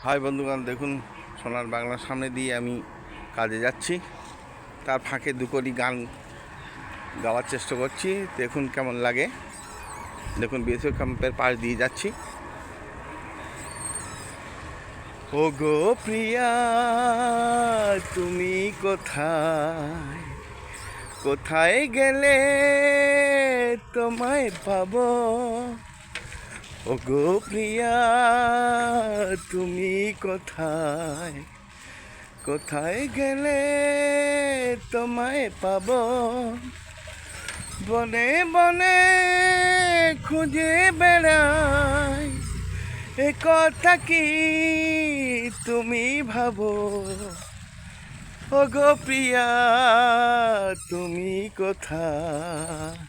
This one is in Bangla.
হাই বন্ধুগণ, দেখুন সোনার বাংলার সামনে দিয়ে আমি কাজে যাচ্ছি। তার ফাঁকে দুকলি গান গাওয়ার চেষ্টা করছি। দেখুন কেমন লাগে। দেখুন বিএসএফ ক্যাম্পের পাশ দিয়ে যাচ্ছি। ও গো প্রিয়া, তুমি কোথায় কোথায় গেলে তোমায় পাবো? ও গো প্রিয়া, তুমি কোথায় কোথায় গেলে তোমায় পাবো? বনে বনে খুঁজে বেড়াই, এ কথা কি তুমি ভাবো? ও গো প্রিয়া, তুমি কোথায়?